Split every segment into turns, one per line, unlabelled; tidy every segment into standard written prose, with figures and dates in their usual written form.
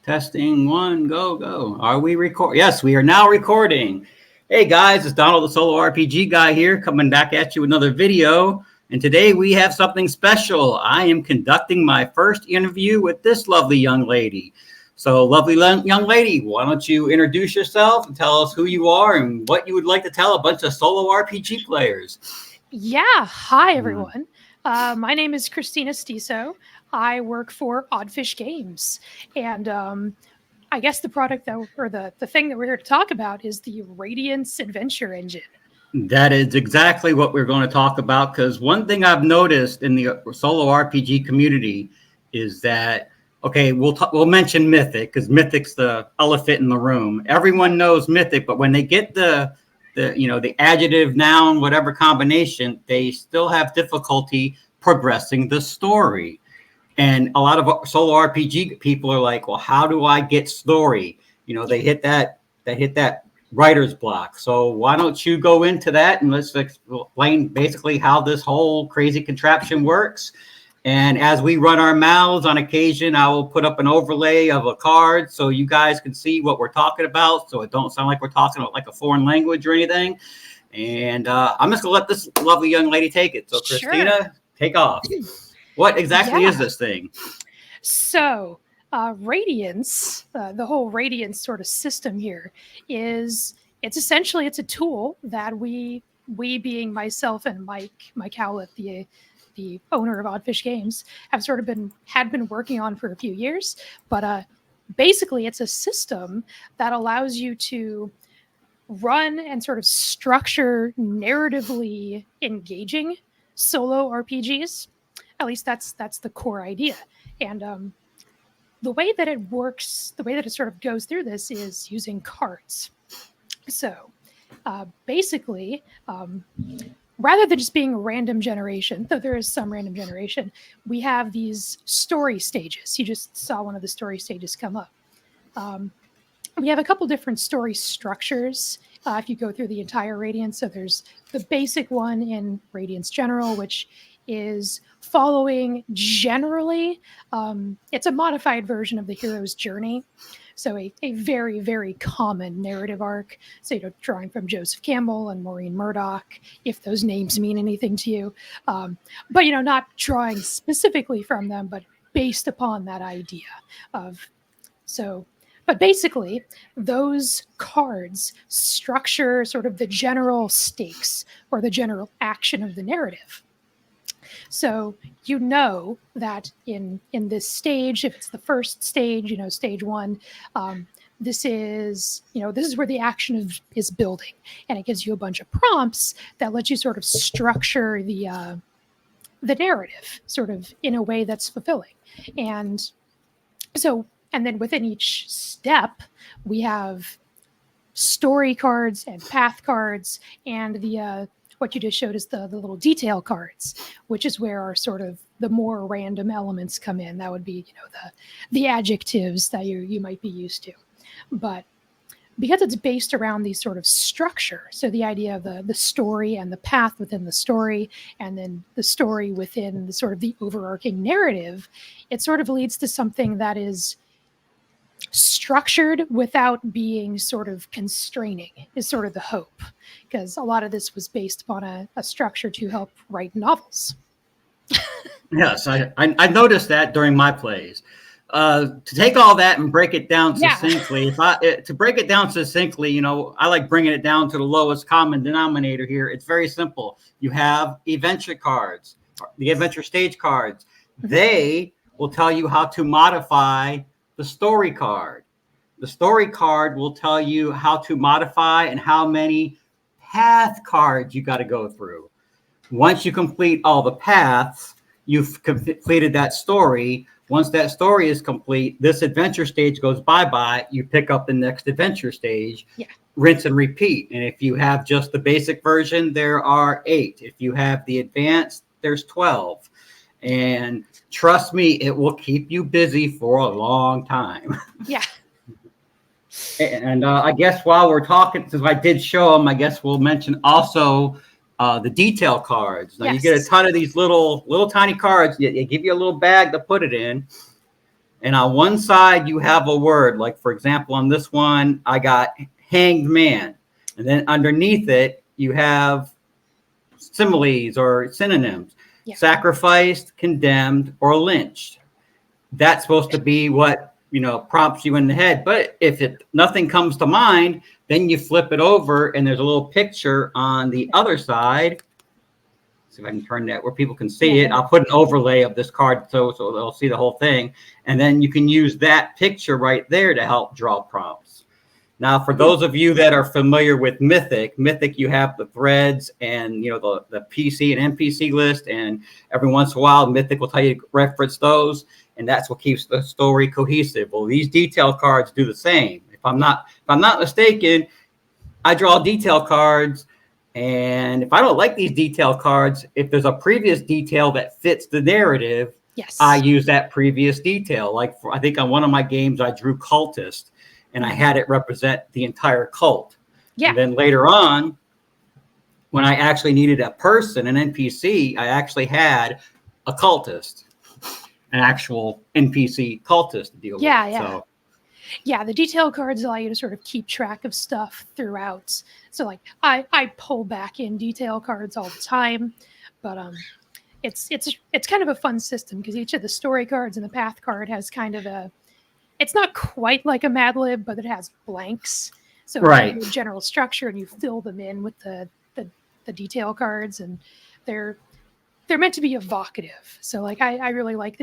Testing one, go, go. Are we record? Yes, we are now recording. Hey guys, it's Donald the Solo RPG guy here coming back at you with another video. And today we have something special. I am conducting my first interview with this lovely young lady. So lovely young lady, why don't you introduce yourself and tell us who you are and what you would like to tell a bunch of solo RPG players.
Yeah, hi everyone. My name is Christina Stiso. I work for Oddfish Games, and I guess the product that, or the thing that we're here to talk about is the Radiance Adventure Engine.
That is exactly what we're going to talk about, because one thing I've noticed in the solo RPG community is that, okay, we'll mention Mythic, because Mythic's the elephant in the room. Everyone knows Mythic, but when they get the adjective, noun, whatever combination, they still have difficulty progressing the story. And a lot of solo RPG people are like, well, how do I get story? You know, they hit that writer's block. So why don't you go into that and let's explain basically how this whole crazy contraption works. And as we run our mouths on occasion, I will put up an overlay of a card so you guys can see what we're talking about, so it don't sound like we're talking about like a foreign language or anything. And I'm just gonna let this lovely young lady take it. So Christina, take off. What exactly is this thing?
So Radiance, the whole Radiance sort of system here it's a tool that we being myself and Mike Howlett, the owner of Oddfish Games, had been working on for a few years. But basically, it's a system that allows you to run and sort of structure narratively engaging solo RPGs. At least that's the core idea. And the way that it works, the way that it sort of goes through this is using cards. So basically, rather than just being random generation, though there is some random generation, we have these story stages. You just saw one of the story stages come up. We have a couple different story structures if you go through the entire Radiance. So there's the basic one in Radiance General, which is following generally, it's a modified version of the hero's journey. So a very, very common narrative arc. So, drawing from Joseph Campbell and Maureen Murdoch, if those names mean anything to you. But, not drawing specifically from them, but based upon that idea of, so, but basically, those cards structure sort of the general stakes or the general action of the narrative. So that in this stage, if it's the first stage, stage one, this is where the action is building, and it gives you a bunch of prompts that let you sort of structure the narrative sort of in a way that's fulfilling. And then within each step, we have story cards and path cards, and what you just showed is the little detail cards, which is where our sort of the more random elements come in. That would be, the adjectives that you might be used to. But because it's based around these sort of structure, so the idea of the story and the path within the story, and then the story within the sort of the overarching narrative, it sort of leads to something that is structured without being sort of constraining, is sort of the hope, because a lot of this was based upon a structure to help write novels.
Yes, I noticed that during my plays. To take all that and break it down succinctly, to break it down succinctly, I like bringing it down to the lowest common denominator here. It's very simple. You have adventure cards, the adventure stage cards. They will tell you how to modify the story card. The story card will tell you how to modify and how many path cards you got to go through. Once you complete all the paths, you've completed that story. Once that story is complete, this adventure stage goes bye-bye. You pick up the next adventure stage, rinse and repeat. And if you have just the basic version, there are 8. If you have the advanced, there's 12. And trust me, it will keep you busy for a long time.
Yeah.
And I guess while we're talking, since I did show them, I guess we'll mention also the detail cards. Now you get a ton of these little tiny cards. They give you a little bag to put it in. And on one side, you have a word. Like, for example, on this one, I got hanged man. And then underneath it, you have similes or synonyms.
Yeah.
Sacrificed, condemned, or lynched. That's supposed to be what, prompts you in the head. But if nothing comes to mind, then you flip it over and there's a little picture on the other side. See if I can turn that where people can see it. I'll put an overlay of this card so they'll see the whole thing. And then you can use that picture right there to help draw prompts. Now, for those of you that are familiar with Mythic, you have the threads and, the PC and NPC list. And every once in a while, Mythic will tell you to reference those. And that's what keeps the story cohesive. Well, these detail cards do the same. If I'm not mistaken, I draw detail cards. And if I don't like these detail cards, if there's a previous detail that fits the narrative,
yes,
I use that previous detail. Like I think on one of my games, I drew cultist and I had it represent the entire cult.
Yeah.
And then later on, when I actually needed a person, an NPC, I actually had a cultist, an actual NPC cultist to deal with.
Yeah.
So,
yeah, the detail cards allow you to sort of keep track of stuff throughout. So like I pull back in detail cards all the time, but it's kind of a fun system because each of the story cards and the path card has kind of it's not quite like a Mad Lib, but it has blanks. So
right.
It's a general structure and you fill them in with the detail cards, and they're meant to be evocative. So like I really like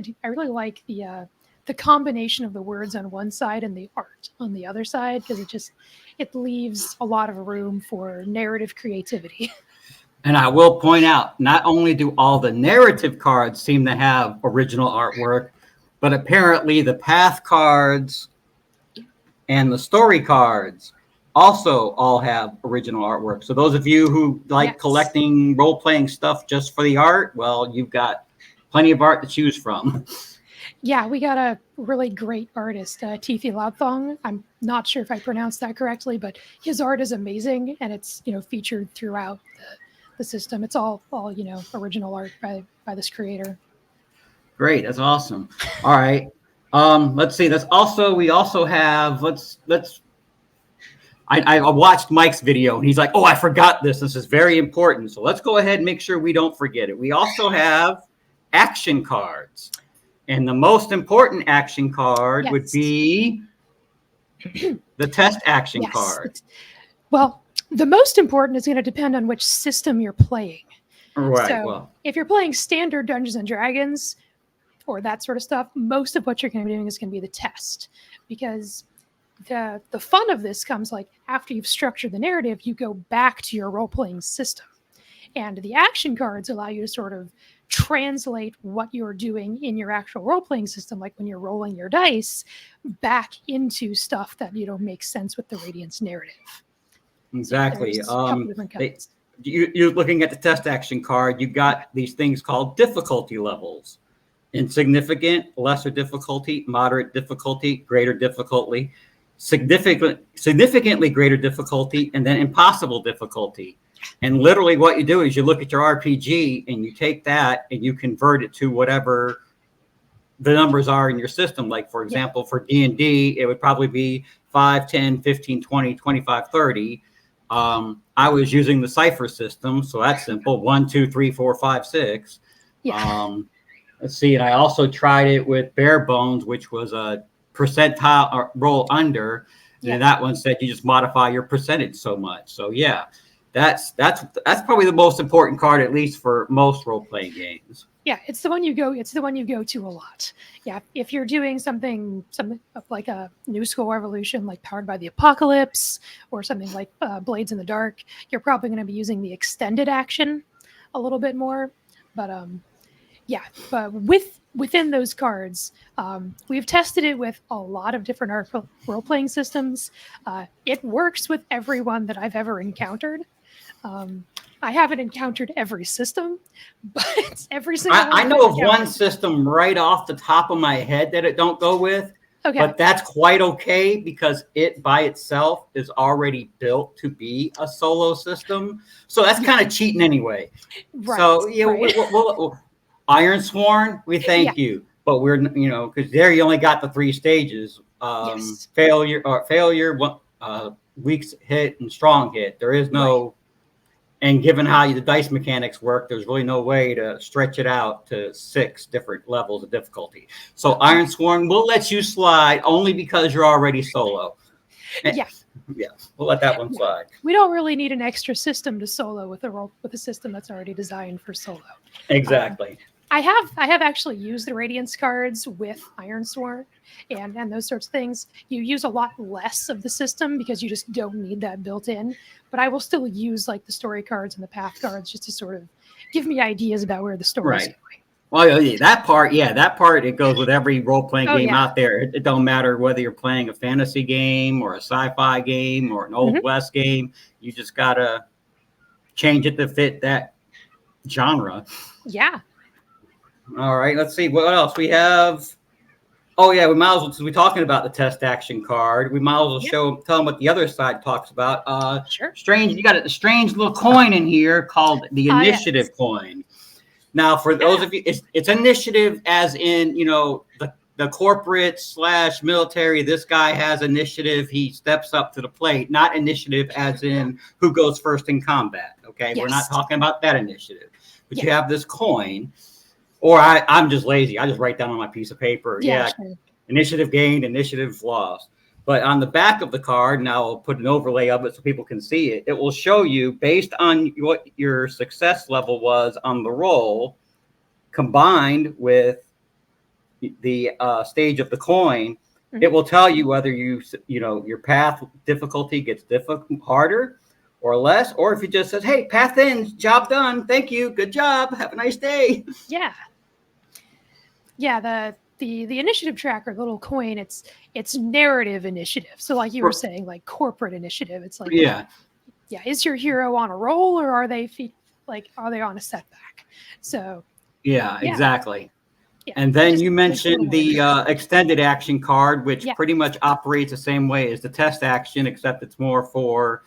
the combination of the words on one side and the art on the other side, because it leaves a lot of room for narrative creativity.
And I will point out, not only do all the narrative cards seem to have original artwork, but apparently the path cards and the story cards also all have original artwork. So those of you who like collecting role-playing stuff just for the art, well, you've got plenty of art to choose from.
Yeah, we got a really great artist, Tithi Laudthong. I'm not sure if I pronounced that correctly, but his art is amazing, and it's featured throughout the system. It's all original art by this creator.
Great, that's awesome. All right, let's see. We also have. I watched Mike's video, and he's like, "Oh, I forgot this. This is very important. So let's go ahead and make sure we don't forget it." We also have action cards. And the most important action card would be the test action card.
Well, the most important is going to depend on which system you're playing.
Right.
So if you're playing standard Dungeons and Dragons or that sort of stuff, most of what you're going to be doing is going to be the test, because the fun of this comes like after you've structured the narrative, you go back to your role-playing system. And the action cards allow you to sort of translate what you're doing in your actual role-playing system, like when you're rolling your dice, back into stuff that makes sense with the Radiance narrative.
Exactly. You're looking at the test action card. You've got these things called difficulty levels: insignificant, lesser difficulty, moderate difficulty, greater difficulty, significantly greater difficulty, and then impossible difficulty. And literally what you do is you look at your RPG and you take that and you convert it to whatever the numbers are in your system. Like, for example, for D&D, it would probably be 5, 10, 15, 20, 25, 30. I was using the cipher system, so that's simple. 1, 2, 3, 4, 5, 6.
Yeah.
Let's see. And I also tried it with bare bones, which was a percentile or roll under. And that one said you just modify your percentage so much. So yeah. That's probably the most important card, at least for most role-playing games.
Yeah, it's the one you go to a lot. Yeah, if you're doing something like a New School Revolution, like Powered by the Apocalypse, or something like Blades in the Dark, you're probably going to be using the extended action a little bit more. But but within those cards, we've tested it with a lot of different role-playing systems. It works with everyone that I've ever encountered. I haven't encountered every system, but every single one
I know of one system right off the top of my head that it don't go with. Okay. But that's quite okay, because it by itself is already built to be a solo system. So that's kind of cheating anyway. Right. So yeah, right. Iron Sworn, we thank you. but we're, because there you only got the 3 stages,
Yes.
failure, weak hit, and strong hit. There is no,
Right.
and given how the dice mechanics work, there's really no way to stretch it out to 6 different levels of difficulty. So Iron Sworn will let you slide only because you're already solo.
Yeah.
Yeah, we'll let that one
Yeah.
slide.
We don't really need an extra system to solo with a system that's already designed for solo.
Exactly.
I have actually used the Radiance cards with Iron Sworn and those sorts of things. You use a lot less of the system because you just don't need that built in. But I will still use like the story cards and the path cards just to sort of give me ideas about where the story's
Right.
going.
Well, yeah, that part, it goes with every role-playing game
yeah.
out there. It don't matter whether you're playing a fantasy game or a sci-fi game or an Old West game. You just got to change it to fit that genre.
Yeah.
All right, let's see. What else we have? Oh, yeah, we might as well, since we're talking about the test action card, we might as well tell them what the other side talks about.
Sure.
Strange, you got a strange little coin in here called the initiative coin. Now, for those of you, it's initiative as in, the corporate / military. This guy has initiative. He steps up to the plate, not initiative as in who goes first in combat. Okay. We're not talking about that initiative, but you have this coin, or I'm just lazy. I just write down on my piece of paper. Yeah. Sure. Initiative gained, initiative lost. But on the back of the card, now I'll put an overlay of it so people can see it. It will show you based on what your success level was on the roll, combined with the stage of the coin. It will tell you whether your path difficulty gets harder or less, or if it just says, "Hey, path ends, job done. Thank you, good job, have a nice day."
Yeah. Yeah. The initiative tracker, the little coin, it's narrative initiative. So like you were saying, like corporate initiative, it's like, is your hero on a roll or are they on a setback? So
exactly. Yeah. And then you mentioned the extended action card, which pretty much operates the same way as the test action, except it's more for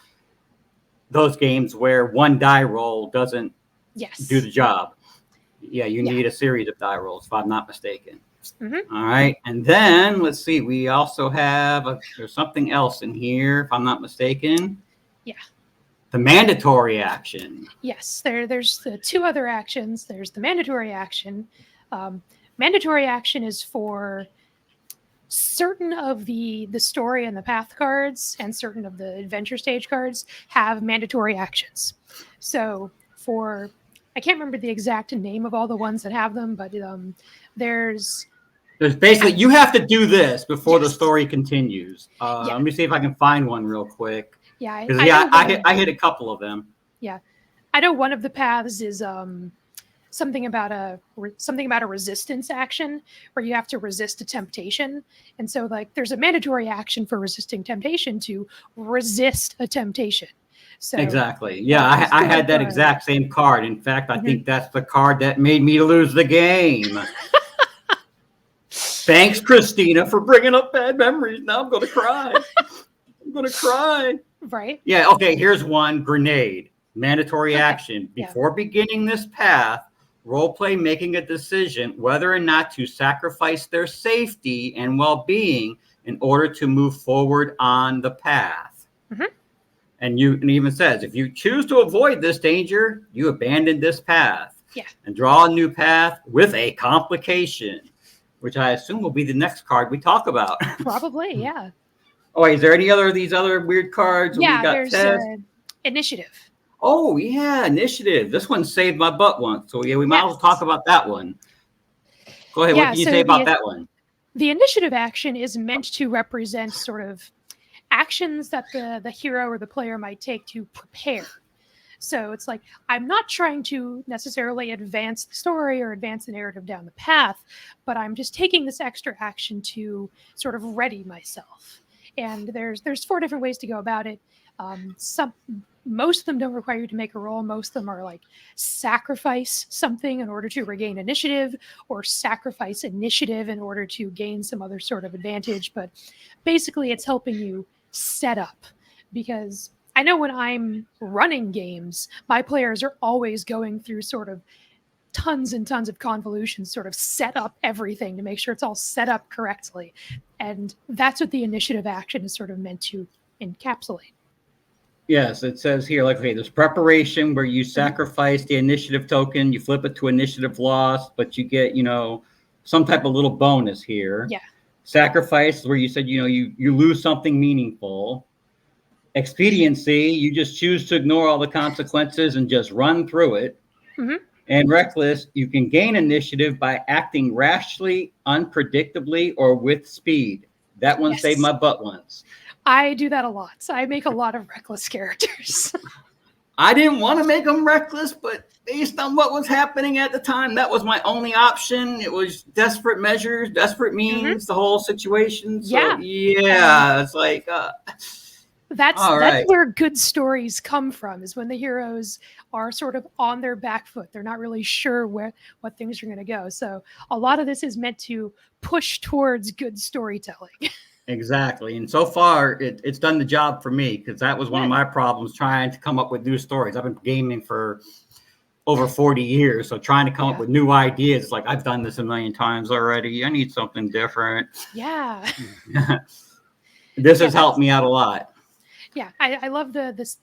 those games where one die roll doesn't do the job. Yeah, you need a series of die rolls, if I'm not mistaken. All right. And then let's see. We also have there's something else in here, if I'm not mistaken.
Yeah.
The mandatory action.
Yes. There's the 2 other actions. There's the mandatory action. Mandatory action is for certain of the story and the path cards, and certain of the adventure stage cards have mandatory actions. So I can't remember the exact name of all the ones that have them, but there's
basically, you have to do this before the story continues. Let me see if I can find one real quick.
Yeah,
I hit a couple of them.
Yeah, I know one of the paths is something about a resistance action where you have to resist a temptation, and so like there's a mandatory action for resisting temptation to resist a temptation. So
exactly. Yeah, I had that exact same card. In fact, I think that's the card that made me lose the game. Thanks, Christina, for bringing up bad memories. Now I'm going to cry. I'm going to cry.
Right.
Yeah. Okay. Here's one. Grenade. Mandatory action. Before beginning this path, roleplay making a decision whether or not to sacrifice their safety and well-being in order to move forward on the path. And it even says, if you choose to avoid this danger, you abandon this path. And draw a new path with a complication, which I assume will be the next card we talk about.
Probably, yeah.
Oh, wait, is there any other of these other weird cards?
Yeah, there's initiative.
Oh, yeah, initiative. This one saved my butt once. So, we might as well talk about that one. Go ahead. What can you say about that one?
The initiative action is meant to represent sort of actions that the hero or the player might take to prepare. So it's like, I'm not trying to necessarily advance the story or advance the narrative down the path, but I'm just taking this extra action to sort of ready myself. And there's 4 different ways to go about it. Most of them don't require you to make a roll. Most of them are like sacrifice something in order to regain initiative, or sacrifice initiative in order to gain some other sort of advantage. But basically it's helping you set up, because I know when I'm running games, my players are always going through sort of tons and tons of convolutions sort of set up everything to make sure it's all set up correctly. And that's what the initiative action is sort of meant to encapsulate.
Yes, it says here, like, okay, there's preparation where you sacrifice the initiative token, you flip it to initiative loss, but you get, some type of little bonus here.
Yeah.
Sacrifice where you said, you lose something meaningful. Expediency, you just choose to ignore all the consequences and just run through it. And reckless, you can gain initiative by acting rashly, unpredictably, or with speed. That one saved my butt once.
I do that a lot. So I make a lot of reckless characters.
I didn't want to make them reckless, but based on what was happening at the time, that was my only option. It was desperate measures, desperate means, the whole situation. So it's like
that's where good stories come from, is when the heroes are sort of on their back foot. They're not really sure what things are going to go. So a lot of this is meant to push towards good storytelling.
Exactly. And so far, it's done the job for me, because that was one of my problems, trying to come up with new stories. I've been gaming for over 40 years. So trying to come up with new ideas, like, I've done this a million times already. I need something different.
Yeah.
This has helped me out a lot.
Yeah. I love this.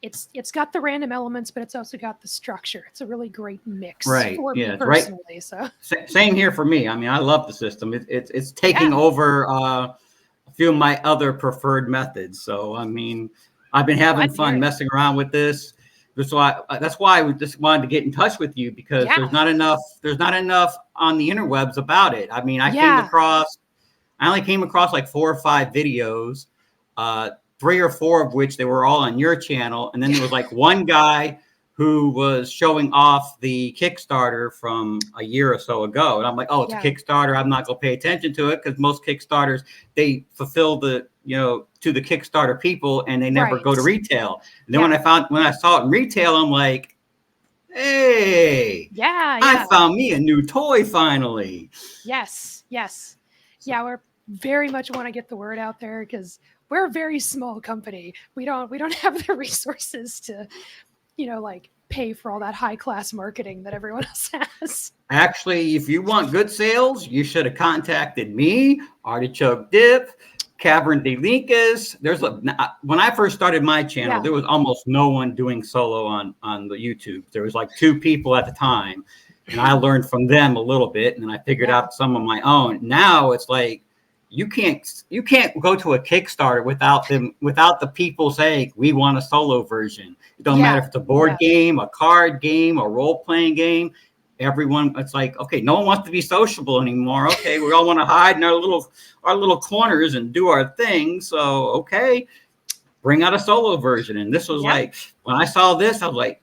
It's got the random elements, but it's also got the structure. It's a really great mix for me personally. Right. So
same here for me. I mean, I love the system. It's taking over a few of my other preferred methods. So, I mean, I've been having fun messing around with this. That's why I just wanted to get in touch with you, because there's not enough on the interwebs about it. I mean, I only came across like 4 or 5 videos, 3 or 4 of which they were all on your channel. And then there was like one guy who was showing off the Kickstarter from a year or so ago. And I'm like, it's a Kickstarter. I'm not going to pay attention to it, because most Kickstarters, they fulfill the, to the Kickstarter people, and they never go to retail. And then when I saw it in retail, I'm like, hey, I found me a new toy finally.
Yes. Yeah, we're very much want to get the word out there, because we're a very small company. We don't have the resources to, like, pay for all that high class marketing that everyone else has.
Actually, if you want good sales, you should have contacted me, Artichoke Dip, Cavern de Lincas. When I first started my channel, there was almost no one doing solo on the YouTube. There was like 2 people at the time, and I learned from them a little bit, and then I figured out some of my own. Now it's like, you can't go to a Kickstarter without the people saying, we want a solo version. It don't matter if it's a board game, a card game, a role-playing game. Everyone, it's like, okay, no one wants to be sociable anymore. Okay, we all want to hide in our little corners and do our thing. So, okay, bring out a solo version. And this was like, when I saw this, I was like,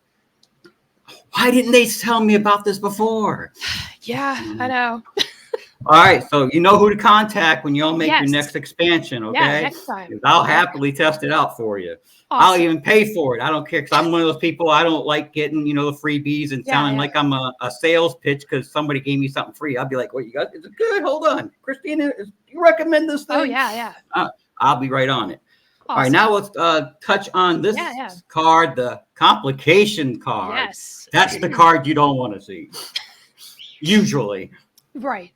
why didn't they tell me about this before?
Yeah, I know.
All right, so you know who to contact when you all make your next expansion, okay?
Yeah, next time.
I'll happily test it out for you. Awesome. I'll even pay for it. I don't care, because I'm one of those people, I don't like getting, the freebies and sounding like I'm a sales pitch because somebody gave me something free. I'll be like, what you got? Is it good? Hold on. Christina, do you recommend this thing?
Oh, yeah.
I'll be right on it. Awesome. All right, now let's touch on this card, the complication card.
Yes.
That's the card you don't want to see, usually.
Right.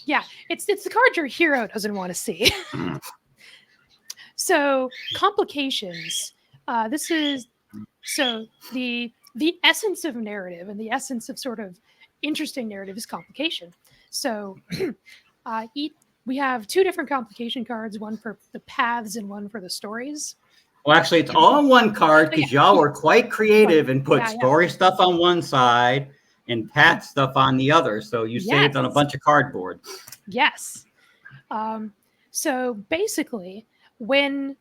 Yeah, it's the card your hero doesn't want to see. So complications. This is the essence of narrative, and the essence of sort of interesting narrative is complication. So we have 2 different complication cards, one for the paths and one for the stories.
Well, actually, it's all on one card, because y'all were quite creative and put story stuff on one side and path stuff on the other. So you saved on a bunch of cardboard.
Yes. So basically, when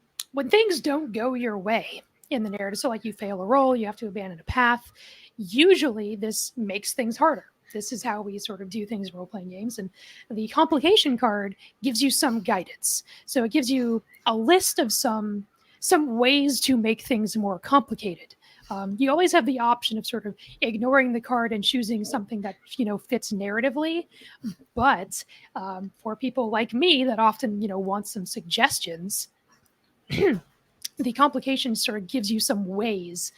things don't go your way in the narrative, so like you fail a roll, you have to abandon a path, usually this makes things harder. This is how we sort of do things in role-playing games. And the complication card gives you some guidance. So it gives you a list of some ways to make things more complicated. You always have the option of sort of ignoring the card and choosing something that, fits narratively. But for people like me that often, want some suggestions, the complications sort of gives you some ways.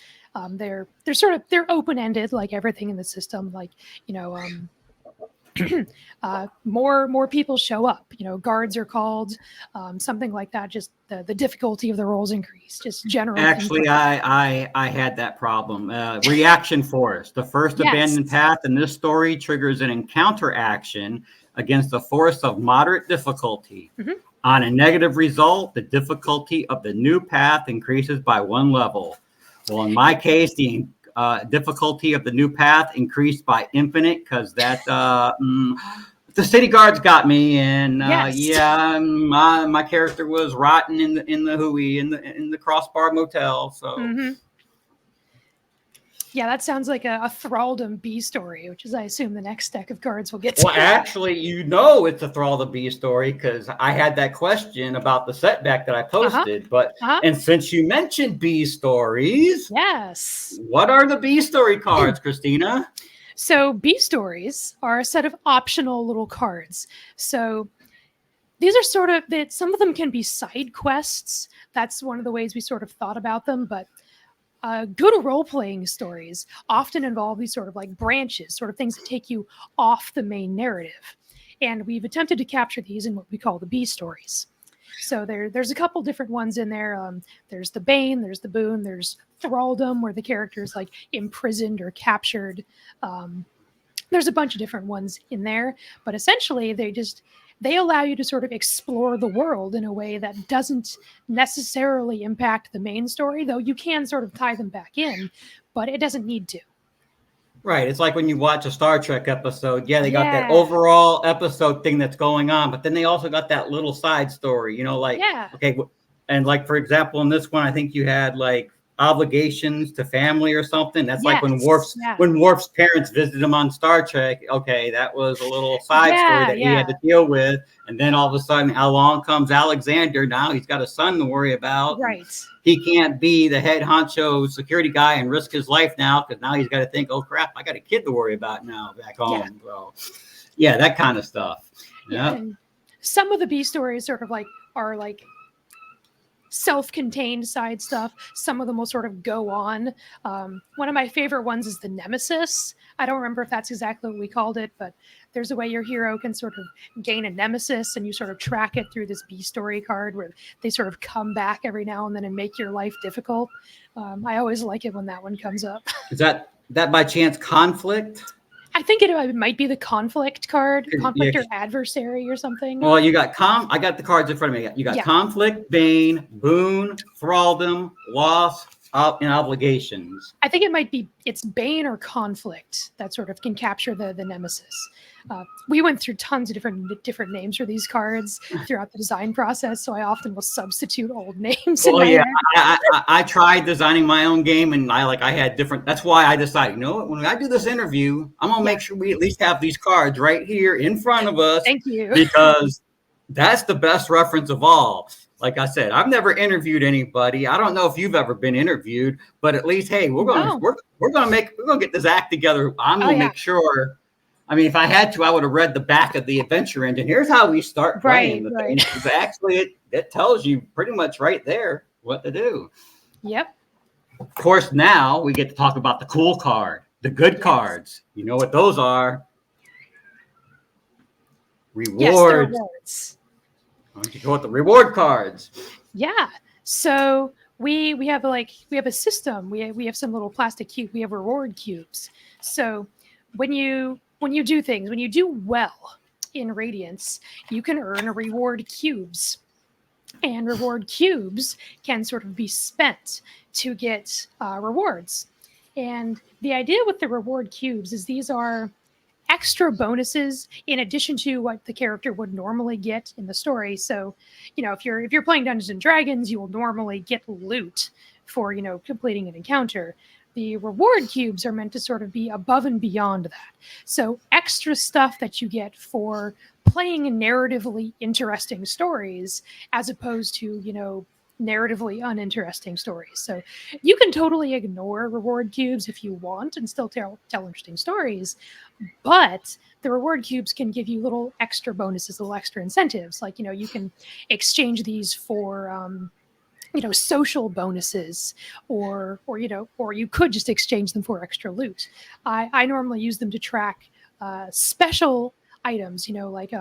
They're open-ended, like everything in the system. Like, more people show up. Guards are called, something like that. Just the difficulty of the rolls increase. Just general.
Actually, I had that problem. Reaction force. The first abandoned path in this story triggers an encounter action against a force of moderate difficulty. On a negative result, the difficulty of the new path increases by 1 level. Well, in my case, the difficulty of the new path increased by infinite, because that the city guards got me, and my character was rotten in the Hui in the Crossbar Motel. So
yeah, that sounds like a Thraldom B story, which is, I assume, the next deck of cards we'll get to.
Well, actually, it's a Thraldom B story, because I had that question about the setback that I posted. But and since you mentioned B stories,
yes,
what are the B story cards, Christina?
So B stories are a set of optional little cards. So these are sort of that. Some of them can be side quests. That's one of the ways we sort of thought about them, but good role-playing stories often involve these sort of like branches, sort of things that take you off the main narrative. And we've attempted to capture these in what we call the B stories. So there's a couple different ones in there. There's the Bane, there's the Boon, there's Thraldom, where the character is like imprisoned or captured. There's a bunch of different ones in there, but essentially they allow you to sort of explore the world in a way that doesn't necessarily impact the main story, though you can sort of tie them back in, but it doesn't need to.
Right. It's like when you watch a Star Trek episode. Yeah, they got that overall episode thing that's going on, but then they also got that little side story, okay. And like, for example, in this one, I think you had like obligations to family or something. That's like when Worf's parents visited him on Star Trek. Okay, that was a little side story that he had to deal with. And then all of a sudden, along comes Alexander. Now he's got a son to worry about.
Right.
He can't be the head honcho security guy and risk his life now, because now he's got to think, oh crap, I got a kid to worry about now back home. So that kind of stuff.
Yeah. And some of the B stories sort of are self-contained side stuff. Some of them will sort of go on. One of my favorite ones is the Nemesis. I don't remember if that's exactly what we called it, but there's a way your hero can sort of gain a nemesis, and you sort of track it through this B story card where they sort of come back every now and then and make your life difficult. I always like it when that one comes up.
Is that by chance conflict?
I think it might be the conflict card, conflict or adversary or something.
Well, you got I got the cards in front of me. You got conflict, Bane, Boon, Thraldom, Loss, and obligations.
I think it's Bane or conflict that sort of can capture the nemesis. We went through tons of different names for these cards throughout the design process, so I often will substitute old names.
I tried designing my own game, and I had different. That's why I decided, when I do this interview, I'm gonna make sure we at least have these cards right here in front of us.
Thank you.
Because that's the best reference of all. Like I said, I've never interviewed anybody. I don't know if you've ever been interviewed, but at least, hey, we're gonna get this act together. I'm gonna make sure. I mean, if I had to, I would have read the back of the Adventure Engine. Here's how we start playing the thing. Actually, it tells you pretty much right there what to do.
Yep.
Of course, now we get to talk about the cool card, the good cards. You know what those are? Rewards.
Yes, the rewards.
Why don't you go with the reward cards?
Yeah. So we have a system. We have some little plastic cube. We have reward cubes. So when you do things, when you do well in Radiance, you can earn reward cubes. And reward cubes can sort of be spent to get rewards. And the idea with the reward cubes is these are extra bonuses in addition to what the character would normally get in the story. So, if you're playing Dungeons and Dragons, you will normally get loot for, completing an encounter. The reward cubes are meant to sort of be above and beyond that. So extra stuff that you get for playing narratively interesting stories as opposed to, narratively uninteresting stories. So you can totally ignore reward cubes if you want and still tell interesting stories, but the reward cubes can give you little extra bonuses, little extra incentives. Like, you can exchange these for social bonuses, or or you could just exchange them for extra loot. I normally use them to track special items, like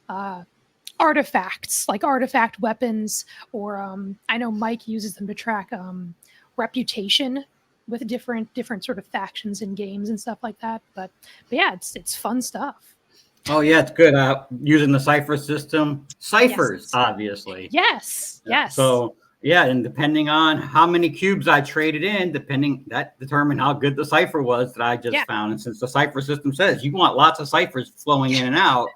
uh, artifacts, like artifact weapons, or I know Mike uses them to track reputation with different sort of factions in games and stuff like that. But yeah, it's fun stuff.
Oh yeah, it's good. Using the cipher system, ciphers,
Yes.
obviously.
Yes.
Yeah.
Yes.
So yeah, and depending on how many cubes I traded in, that determined how good the cipher was that I just found. And since the cipher system says you want lots of ciphers flowing in and out,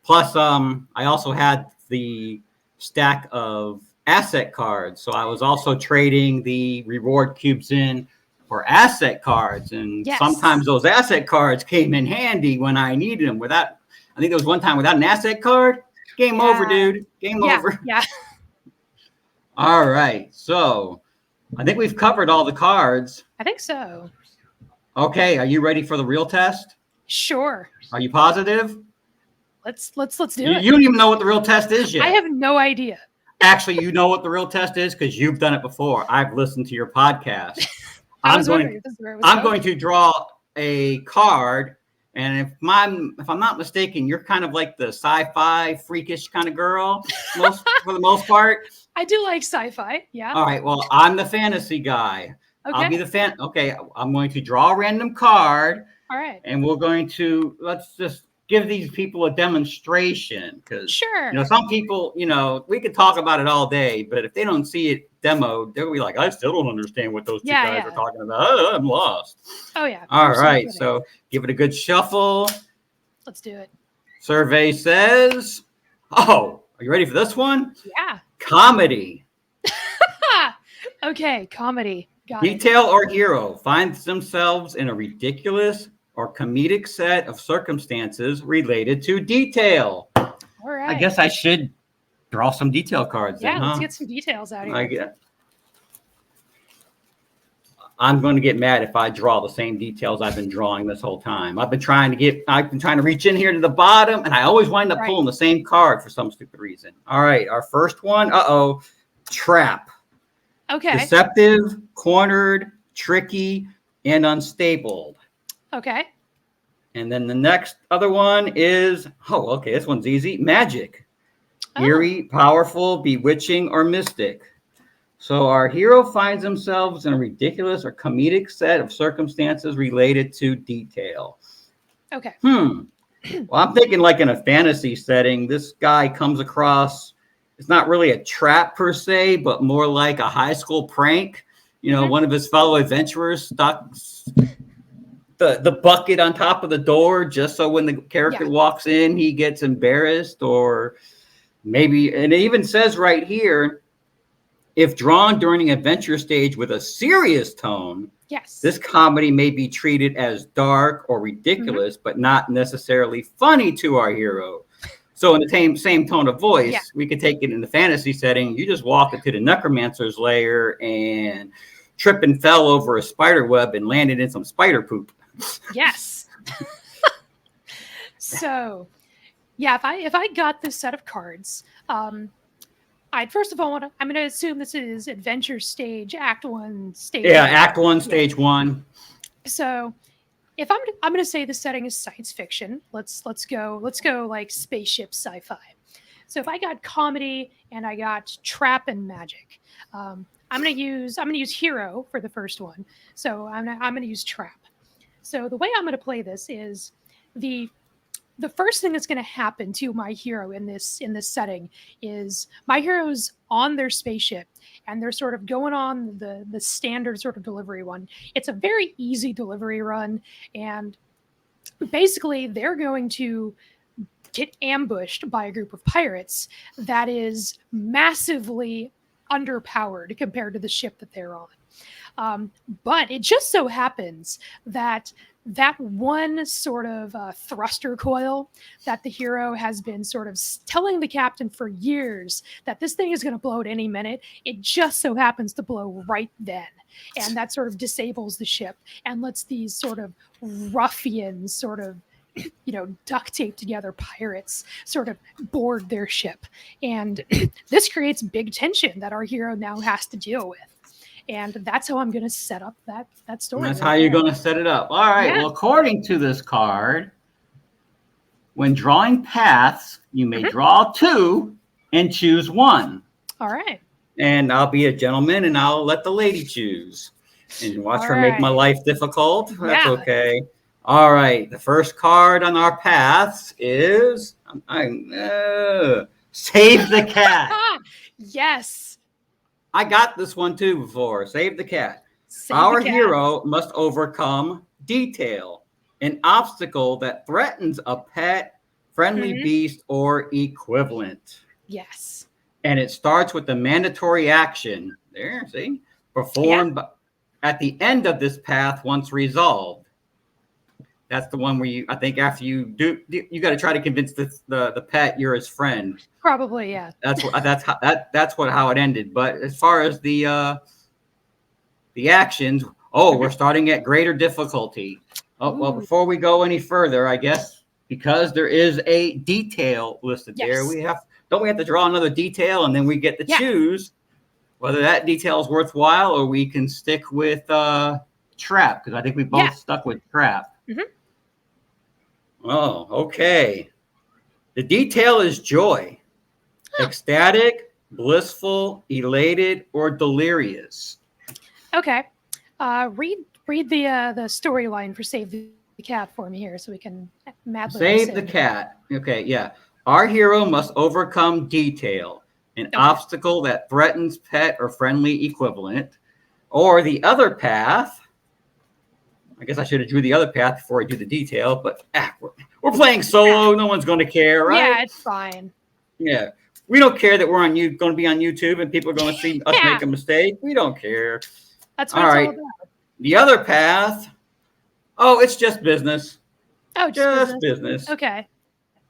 plus I also had the stack of asset cards, so I was also trading the reward cubes in for asset cards, and sometimes those asset cards came in handy when I needed them. I think there was one time without an asset card, game over, dude. Game over.
Yeah.
All right, so I think we've covered all the cards.
I think so.
Okay, are you ready for the real test?
Sure.
Are you positive?
Let's do it.
You don't even know what the real test is yet.
I have no idea.
Actually, you know what the real test is because you've done it before. I've listened to your podcast. I'm going to draw a card, and if I'm not mistaken, you're kind of like the sci-fi freakish kind of girl, for the most part.
I do like sci-fi. Yeah.
All right. Well, I'm the fantasy guy.
Okay.
I'll be the fan. Okay. I'm going to draw a random card.
All right.
And we're going to let's just give these people a demonstration because some people, we could talk about it all day, but if they don't see it demoed, they'll be like, I still don't understand what those two guys are talking about. Oh, I'm lost.
Oh yeah.
All right. So give it a good shuffle.
Let's do it.
Survey says, are you ready for this one?
Yeah.
Comedy.
Okay. Comedy. Got
Detail or hero finds themselves in a ridiculous or comedic set of circumstances related to detail.
All right.
I guess I should draw some detail cards.
Yeah, let's get some details out here.
I'm going to get mad if I draw the same details I've been drawing this whole time. I've been trying to reach in here to the bottom, and I always wind up pulling the same card for some stupid reason. All right, our first one. Trap.
Okay.
Deceptive, cornered, tricky, and unstable.
Okay.
And then the next other one is, this one's easy. Magic. Eerie, powerful, bewitching, or mystic. So our hero finds themselves in a ridiculous or comedic set of circumstances related to detail.
Okay.
Well, I'm thinking like in a fantasy setting, this guy comes across, it's not really a trap per se, but more like a high school prank. One of his fellow adventurers stuck the bucket on top of the door just so when the character walks in, he gets embarrassed, or maybe, and it even says right here, if drawn during an adventure stage with a serious tone, this comedy may be treated as dark or ridiculous, but not necessarily funny to our hero. So in the same tone of voice, we could take it in the fantasy setting. You just walk into the necromancer's lair and trip and fell over a spider web and landed in some spider poop.
Yes. So, if I got this set of cards, I'd first of all I'm going to assume this is adventure stage, Act 1 stage.
Yeah, Act 1, Stage 1.
So, if I'm going to say the setting is science fiction, let's go like spaceship sci-fi. So if I got comedy and I got trap and magic, I'm going to use hero for the first one. So I'm going to use trap. So the way I'm going to play this is the first thing that's going to happen to my hero in this setting is my hero's on their spaceship and they're sort of going on the standard sort of delivery one. It's a very easy delivery run, and basically they're going to get ambushed by a group of pirates that is massively underpowered compared to the ship that they're on. But it just so happens that one sort of thruster coil that the hero has been sort of telling the captain for years that this thing is going to blow at any minute, it just so happens to blow right then. And that sort of disables the ship and lets these sort of ruffians sort of duct tape together pirates sort of board their ship. And this creates big tension that our hero now has to deal with. And that's how I'm going to set up that story.
And that's how you're going to set it up. All right.
Yeah.
Well, according to this card, when drawing paths, you may draw 2 and choose 1.
All right.
And I'll be a gentleman and I'll let the lady choose. And watch her make my life difficult. That's okay. All right. The first card on our paths is Save the Cat.
Yes.
I got this one too before. Save the cat. Our hero must overcome detail, an obstacle that threatens a pet, friendly beast, or equivalent.
Yes.
And it starts with the mandatory action. There, see? Performed at the end of this path once resolved. That's the one where I think after you do, you got to try to convince the pet you're his friend.
Probably, yeah.
That's how it ended. But as far as the actions, we're starting at greater difficulty. Oh, well, before we go any further, I guess because there is a detail listed there, don't we have to draw another detail and then we get to choose whether that detail is worthwhile or we can stick with trap, because I think we both stuck with trap. Oh, okay. The detail is joy. Ecstatic, blissful, elated, or delirious.
Okay. Read the storyline for Save the Cat for me here so we can madly
Save the cat. Okay, yeah. Our hero must overcome detail, an obstacle that threatens pet or friendly equivalent. Or the other path. I guess I should have drew the other path before I do the detail, but we're playing solo. No one's going to care, right?
Yeah, it's fine.
Yeah. We don't care that we're going to be on YouTube and people are going to see us make a mistake. We don't care.
That's what it's all about.
The other path. Oh, it's just business.
Oh,
just business.
Okay.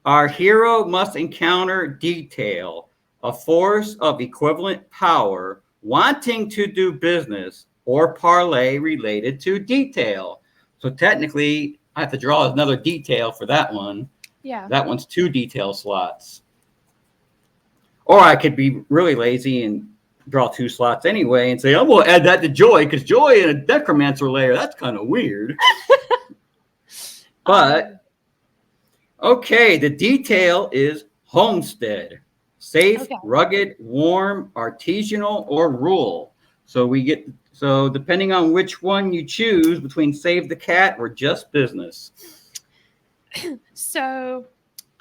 Our hero must encounter detail, a force of equivalent power, wanting to do business or parlay related to detail. So technically, I have to draw another detail for that one.
Yeah. That
one's 2 detail slots. Or I could be really lazy and draw 2 slots anyway and say, I'm going to add that to joy, because joy in a necromancer layer, that's kind of weird. But, okay, the detail is homestead. Safe, rugged, warm, artisanal, or rural. So depending on which one you choose between Save the Cat or Just Business.
So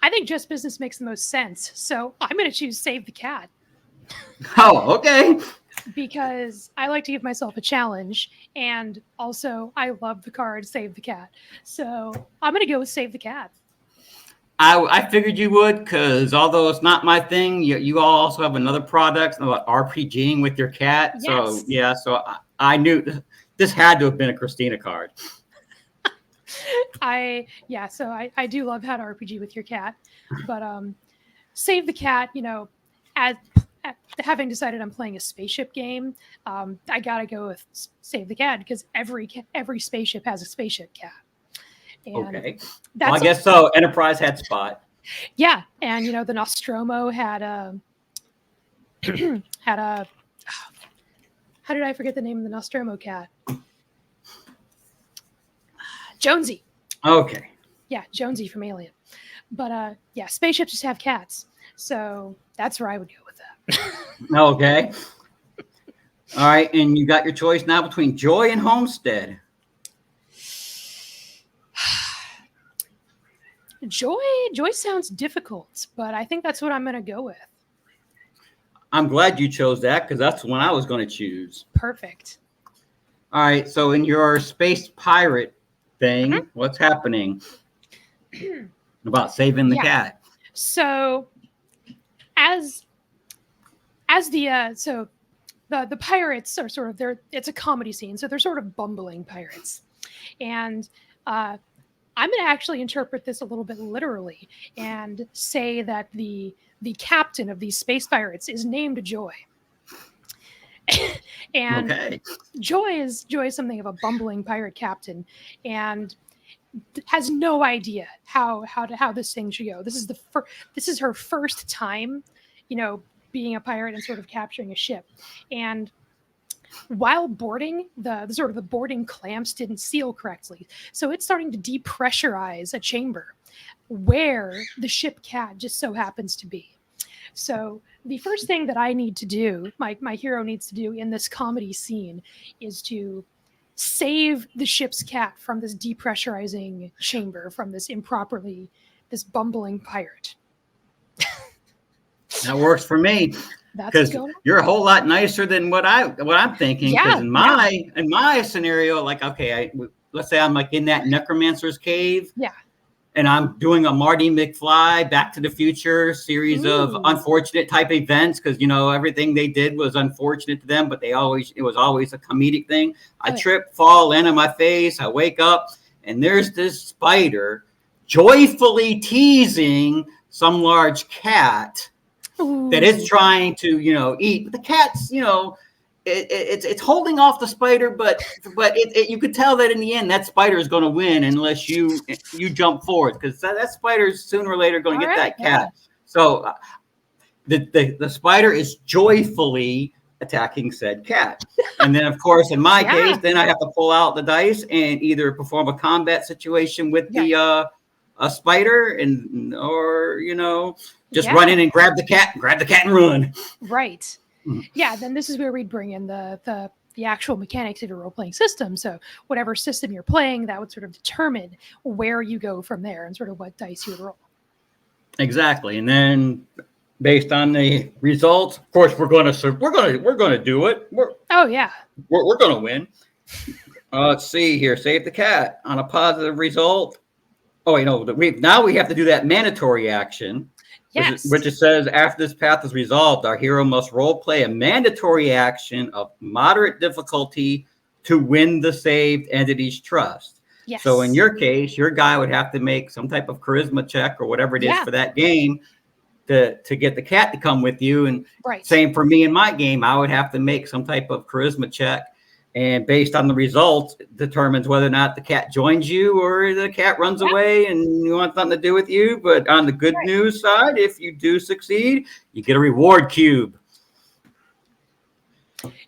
I think Just Business makes the most sense. So I'm going to choose Save the Cat.
Oh, okay.
Because I like to give myself a challenge. And also, I love the card Save the Cat. So I'm going to go with Save the Cat.
I figured you would, because although it's not my thing, you all also have another product about RPGing with your cat. Yes. So I knew this had to have been a Christina card.
I do love how to RPG with your cat, but Save the Cat, as having decided I'm playing a spaceship game, I gotta go with Save the Cat because every spaceship has a spaceship cat. And
okay. Well, I guess so. Enterprise had Spot.
Yeah, and the Nostromo had had a. How did I forget the name of the Nostromo cat? Jonesy.
Okay.
Yeah, Jonesy from Alien. But spaceships just have cats, so that's where I would go with that.
Okay. All right, and you got your choice now between Joy and Homestead.
Joy sounds difficult, but I think that's what I'm going to go with.
I'm glad you chose that because that's the one I was going to choose.
Perfect.
All right, so in your space pirate thing, what's happening about saving the cat?
So, as the pirates are sort of it's a comedy scene, so they're sort of bumbling pirates, and I'm going to actually interpret this a little bit literally and say that the captain of these space pirates is named Joy. And Joy is something of a bumbling pirate captain. And has no idea how this thing should go. This is her first time, being a pirate and sort of capturing a ship. And while boarding, the boarding clamps didn't seal correctly, so it's starting to depressurize a chamber where the ship cat just so happens to be. So the first thing that I need to do, my hero needs to do in this comedy scene, is to save the ship's cat from this depressurizing chamber, from this bumbling pirate.
That works for me. Because you're a whole lot nicer than what I'm thinking. Because in my scenario, like, okay, let's say I'm like in that necromancer's cave.
Yeah.
And I'm doing a Marty McFly Back to the Future series of unfortunate type events, because everything they did was unfortunate to them, but it was always a comedic thing. I trip, fall, land on my face. I wake up, and there's this spider joyfully teasing some large cat that it's trying to eat. But the cat's it's holding off the spider, but you could tell that in the end that spider is going to win unless you jump forward, because that spider's sooner or later going to get that cat. So the spider is joyfully attacking said cat, and then of course in my case, then I have to pull out the dice and either perform a combat situation with the a spider or just run in and grab the cat and run.
Right. Yeah, then this is where we'd bring in the actual mechanics of your role-playing system. So whatever system you're playing, that would sort of determine where you go from there and sort of what dice you would roll.
Exactly. And then based on the results, of course, we're going to do it. We're going to win. Let's see here. Save the cat on a positive result. Oh, now we have to do that mandatory action.
Yes.
Which it says, after this path is resolved, our hero must role play a mandatory action of moderate difficulty to win the saved entity's trust.
Yes.
So in your case, your guy would have to make some type of charisma check or whatever it is for that game to get the cat to come with you. And same for me in my game, I would have to make some type of charisma check. And based on the results, it determines whether or not the cat joins you or the cat runs away and you want something to do with you. But on the good news side, if you do succeed, you get a reward cube.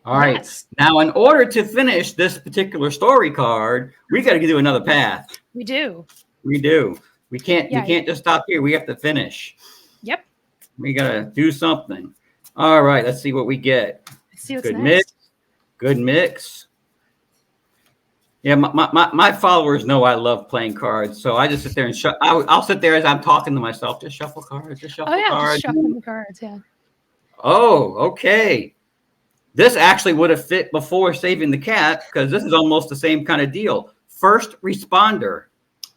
All right. Now, in order to finish this particular story card, we got to do another path.
We do.
We can't just stop here. We have to finish.
Yep.
We got to do something. All right. Let's see what we get.
Let's see what's next.
Good mix. Yeah, my followers know I love playing cards, so I just sit there and I'll sit there as I'm talking to myself. Just shuffle cards. Just shuffle cards.
Just shuffle the cards. Yeah.
Oh, okay. This actually would have fit before saving the cat, because this is almost the same kind of deal. First responder.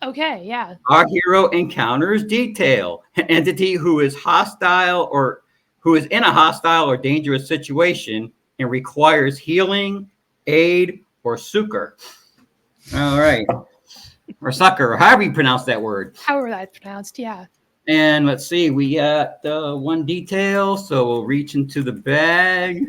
Okay. Yeah.
Our hero encounters detail, an entity who is hostile or who is in a hostile or dangerous situation and requires healing, aid, or succor. All right. Or succor, or however you pronounce that word.
However that's pronounced, yeah.
And let's see, we got one detail, so we'll reach into the bag.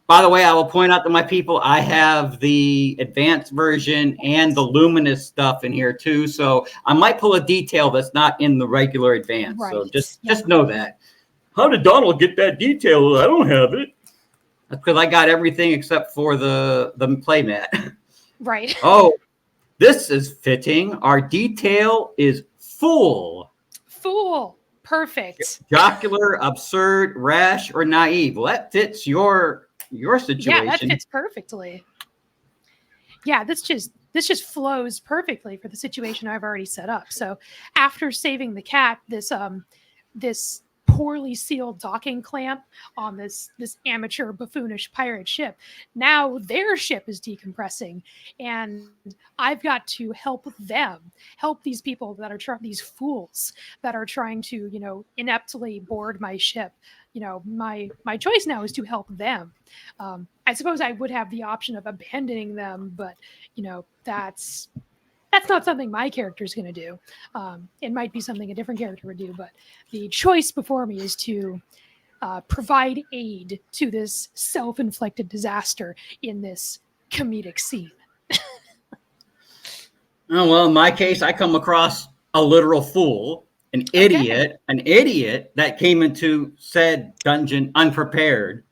By the way, I will point out to my people, I have the advanced version and the luminous stuff in here too, so I might pull a detail that's not in the regular advanced. So just know that. How did Donald get that detail? I don't have it. That's because I got everything except for the playmat.
Right.
Oh, this is fitting. Our detail is fool.
Fool. Perfect.
Jocular, absurd, rash, or naive. Well, that fits your situation.
Yeah, that fits perfectly. Yeah, this just flows perfectly for the situation I've already set up. So after saving the cat, this poorly sealed docking clamp on this amateur buffoonish pirate ship, now their ship is decompressing, and I've got to help these people that are these fools that are trying to ineptly board my ship. My choice now is to help them. I suppose I would have the option of abandoning them, but that's not something my character is going to do. It might be something a different character would do, but the choice before me is to provide aid to this self-inflicted disaster in this comedic scene.
Oh, well, in my case, I come across a literal fool,
Okay.
an idiot that came into said dungeon unprepared.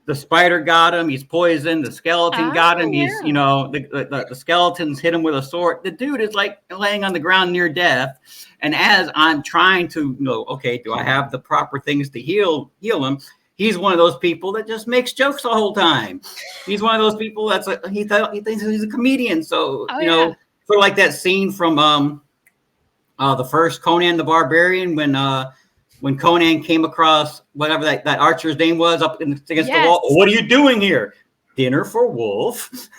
The spider got him. He's poisoned. The skeleton
Ah,
got him. He's,
yeah.
the skeletons hit him with a sword. The dude is like laying on the ground near death. And as I'm trying to okay, do I have the proper things to heal him? He's one of those people that just makes jokes the whole time. He's one of those people he thinks he's a comedian. So,
Oh yeah.
sort of like that scene from the first Conan the Barbarian when Conan came across whatever that archer's name was up against the wall.
Yes.
Oh, what are you doing here? Dinner for Wolf.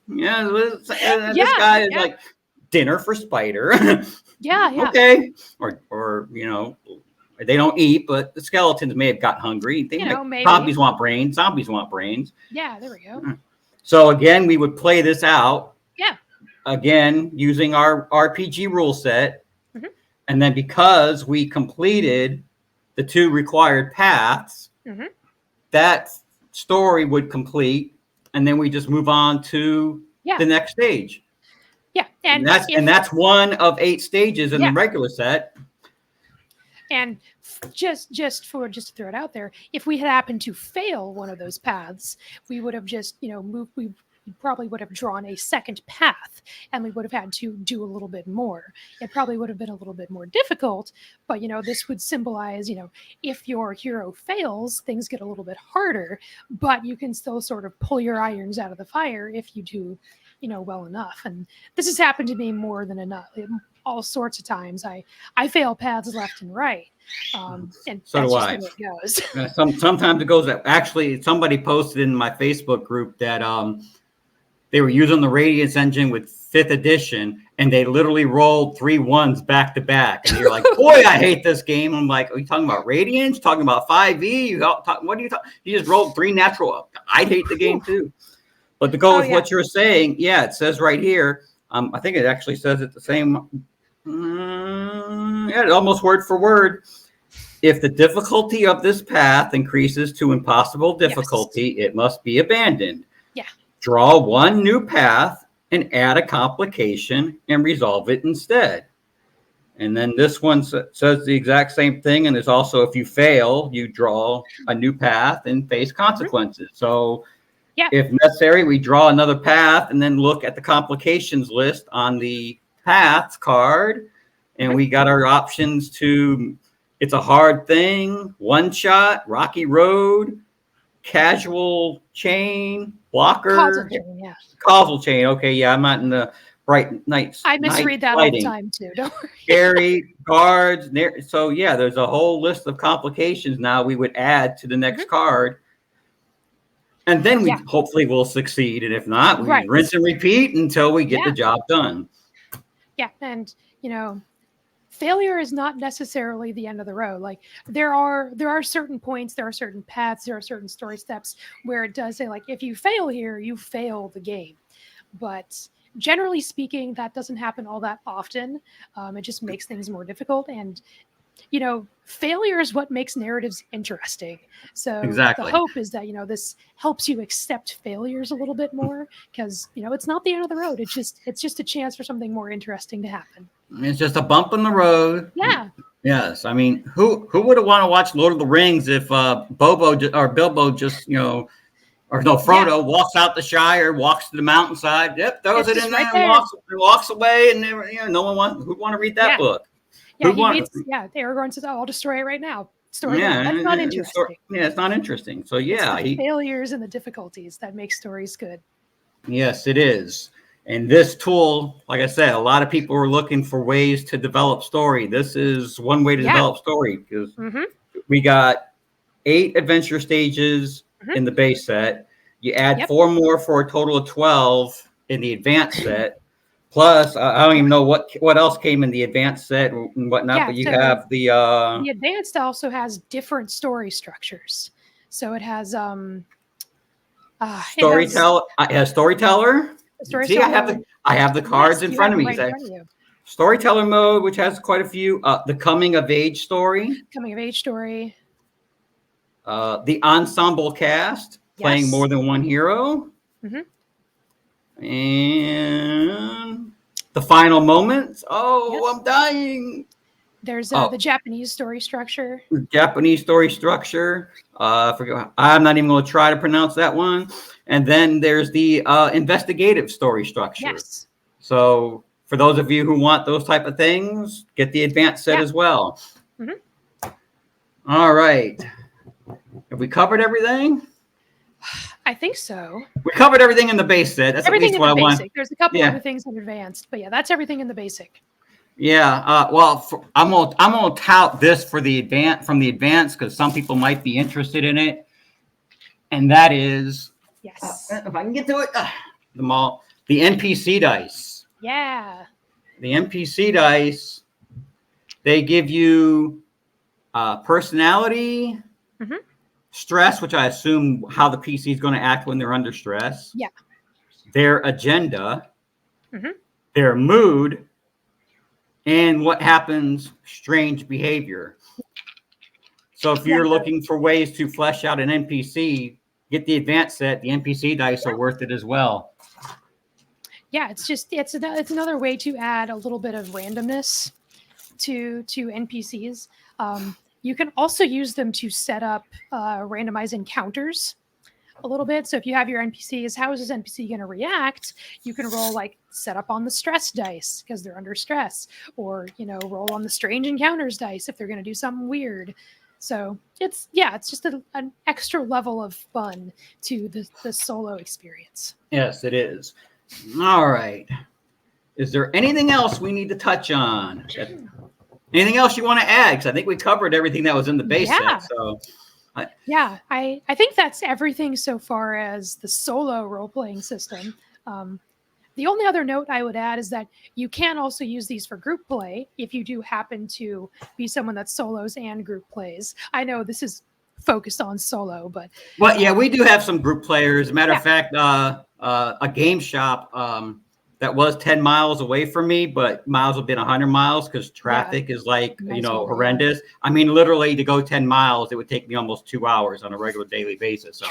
Yeah, this
Yeah.
guy is
Yeah.
like dinner for Spider.
Yeah. Yeah.
Okay, or they don't eat, but the skeletons may have got hungry.
Maybe.
Zombies want brains. Zombies want brains.
Yeah. There we go.
So again, we would play this out
Yeah.
again using our RPG rule set.
Hmm.
And then because we completed the 2 required paths,
Hmm.
that story would complete, and then we just move on to
Yeah.
the next stage.
Yeah.
And that's one of 8 stages in the regular set.
And just to throw it out there, if we had happened to fail one of those paths, we would have just moved. We probably would have drawn a second path, and we would have had to do a little bit more. It probably would have been a little bit more difficult, but this would symbolize if your hero fails, things get a little bit harder, but you can still sort of pull your irons out of the fire if you do well enough. And this has happened to me more than enough. All sorts of times I fail paths left and right, and
So
that's
do
just
I.
the way it goes.
Sometimes it goes. Actually, somebody posted in my Facebook group that they were using the Radiance engine with 5th edition, and they literally rolled 3 1s back to back. And you're like, boy, I hate this game. I'm like, are you talking about Radiance? Talking about 5e? What are you talking? You just rolled 3 natural. I'd hate the game too. But to go with what you're saying, yeah, it says right here. I think it actually says it the same. Yeah, almost word for word. If the difficulty of this path increases to impossible difficulty, it must be abandoned.
Yeah.
Draw 1 new path and add a complication and resolve it instead. And then this one says the exact same thing. And there's also, if you fail, you draw a new path and face consequences. Mm-hmm. So if necessary, we draw another path and then look at the complications list on the paths card. And we got our options to, it's a hard thing, one shot, rocky road, casual chain, blocker.
Causal chain, yeah.
Causal chain. Okay, yeah, I'm not in the bright nights.
I misread that all the time too. Don't worry.
Scary guards. So yeah, there's a whole list of complications now we would add to the next card. And then we hopefully will succeed. And if not, we rinse and repeat until we get the job done.
Yeah. And, failure is not necessarily the end of the road. Like there are certain points, there are certain paths, there are certain story steps where it does say, like, if you fail here, you fail the game. But generally speaking, that doesn't happen all that often. It just makes things more difficult. And failure is what makes narratives interesting. So the hope is that, this helps you accept failures a little bit more because, it's not the end of the road. It's just a chance for something more interesting to happen.
It's just a bump in the road.
Yeah.
Yes. I mean, who would have want to watch Lord of the Rings if Bilbo just, Frodo walks out the Shire, walks to the mountainside, throws it in there and walks away, and no one who'd want to read that book.
Yeah, Aragorn says, "I'll destroy it right now." That's not interesting.
It's not interesting. So
it's the failures and the difficulties that make stories good.
Yes, it is. And this tool, like I said, a lot of people are looking for ways to develop story. This is one way to develop story because we got 8 adventure stages in the base set. You add 4 more for a total of 12 in the advanced set. Plus, I don't even know what else came in the advanced set and whatnot, but you have the
advanced also has different story structures. So it has
storyteller. It has storyteller. See, I have the cards in front of me. Storyteller mode, which has quite a few. The coming of age story. The ensemble cast, playing more than one hero. And The final moments. Oh,
Yes.
I'm dying.
There's
Oh,
the Japanese story structure.
Japanese story structure. Forget. I'm not even going to try to pronounce that one. And then there's the investigative story structure.
Yes.
So for those of you who want those type of things, get the advanced set as well. All right. Have we covered everything?
I think so.
We covered everything in the base set. That's
Everything
at least
in
what
the
I want.
basic. There's a couple
Yeah.
other things in advanced, but yeah, that's everything in the basic.
Yeah. Well, I'm gonna tout this for the advance because some people might be interested in it, and that is
Yes.
if I can get to it, the NPC dice.
Yeah.
The NPC dice, they give you personality, stress, which I assume how the PC is going to act when they're under stress.
Yeah.
Their agenda, their mood, and what happens, strange behavior. So if you're looking for ways to flesh out an NPC, get the advanced set. The NPC dice are worth it as well.
Yeah, it's another way to add a little bit of randomness to NPCs. You can also use them to set up randomized encounters a little bit. So if you have your NPCs, how is this NPC going to react? You can roll like set up on the stress dice because they're under stress, or roll on the strange encounters dice if they're going to do something weird. So it's just an extra level of fun to the solo experience.
Yes, it is. All right. Is there anything else we need to touch on? Anything else you want to add? Because I think we covered everything that was in the base set. So,
I think that's everything so far as the solo role-playing system. The only other note I would add is that you can also use these for group play if you do happen to be someone that solos and group plays. I know this is focused on solo, but
yeah, we do have some group players. As a matter of fact, a game shop that was 10 miles away from me, but miles have been 100 miles because traffic is like, horrendous. I mean, literally to go 10 miles, it would take me almost 2 hours on a regular daily basis. So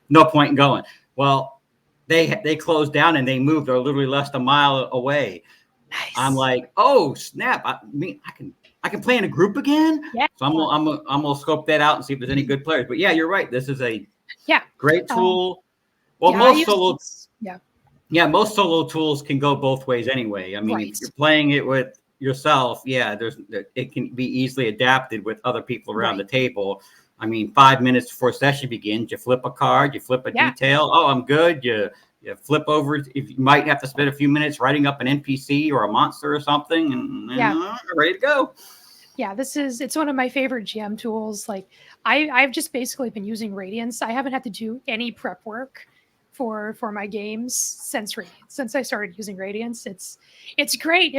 no point in going. Well, they closed down and they moved. They're literally less than a mile away.
Nice.
I'm like, oh snap! I can play in a group again.
Yeah.
So I'm gonna scope that out and see if there's any good players. But yeah, you're right. This is a great tool. Most solo tools can go both ways anyway. I mean, if you're playing it with yourself, it can be easily adapted with other people around the table. I mean, 5 minutes before session begins, you flip a card, you flip a detail. Oh, I'm good. You flip over. If you might have to spend a few minutes writing up an NPC or a monster or something, and ready to go.
Yeah, it's one of my favorite GM tools. Like I've just basically been using Radiance. I haven't had to do any prep work for my games since I started using Radiance. It's great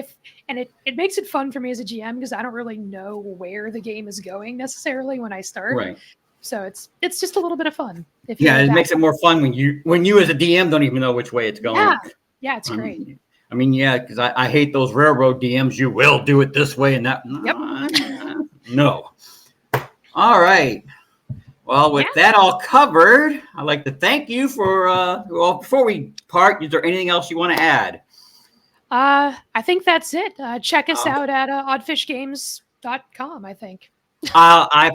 it makes it fun for me as a GM because I don't really know where the game is going necessarily when I start.
Right.
So it's just a little bit of fun.
It makes it more fun when you as a DM don't even know which way it's going.
Yeah, it's great.
I mean, because I hate those railroad DMs. You will do it this way and that. No. All right. Well, with that all covered, I'd like to thank you for, before we part, is there anything else you want to add?
I think that's it. Check us out at oddfishgames.com, I think.
I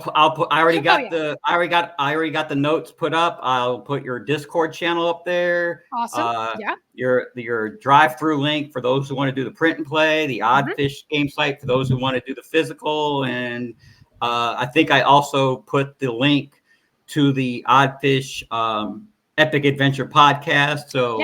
already got the notes put up. I'll put your Discord channel up there.
Awesome.
Your drive-through link for those who want to do the print and play, the Oddfish game site for those who want to do the physical, and I think I also put the link to the Oddfish Epic Adventure podcast. So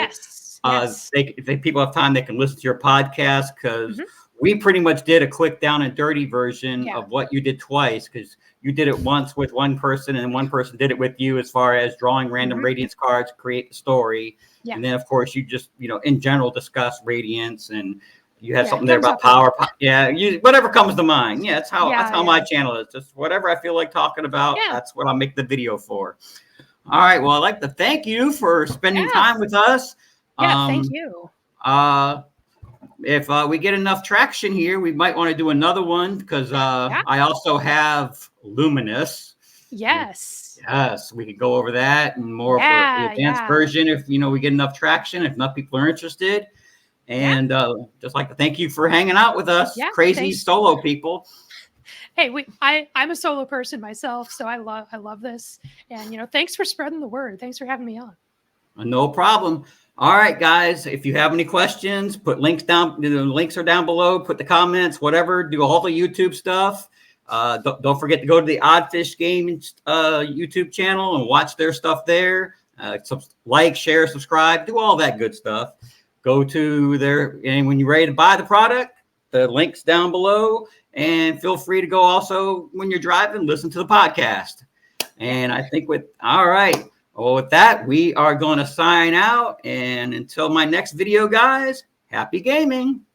if people have time, they can listen to your podcast because we pretty much did a quick down and dirty version of what you did twice, because you did it once with one person and one person did it with you as far as drawing random Radiance cards, create the story. And then, of course, you just, in general, discuss Radiance, and you had something there about power. Whatever comes to mind. That's how my channel is. Just whatever I feel like talking about, that's what I'll make the video for. All right. Well, I'd like to thank you for spending time with us.
Thank you.
If we get enough traction here, we might want to do another one because I also have Luminous.
Yes,
we could go over that and more of the advanced version if we get enough traction. If enough people are interested, And just like to thank you for hanging out with us, crazy solo people.
Hey, I'm a solo person myself, so I love this. And thanks for spreading the word. Thanks for having me on.
No problem. All right, guys. If you have any questions, put links down. The links are down below. Put the comments, whatever. Do all the YouTube stuff. Don't forget to go to the Oddfish Game YouTube channel and watch their stuff there. Like, share, subscribe, do all that good stuff. Go to there, and when you're ready to buy the product, the link's down below. And feel free to go also when you're driving, listen to the podcast. And I think all right. Well, with that, we are going to sign out. And until my next video, guys, happy gaming.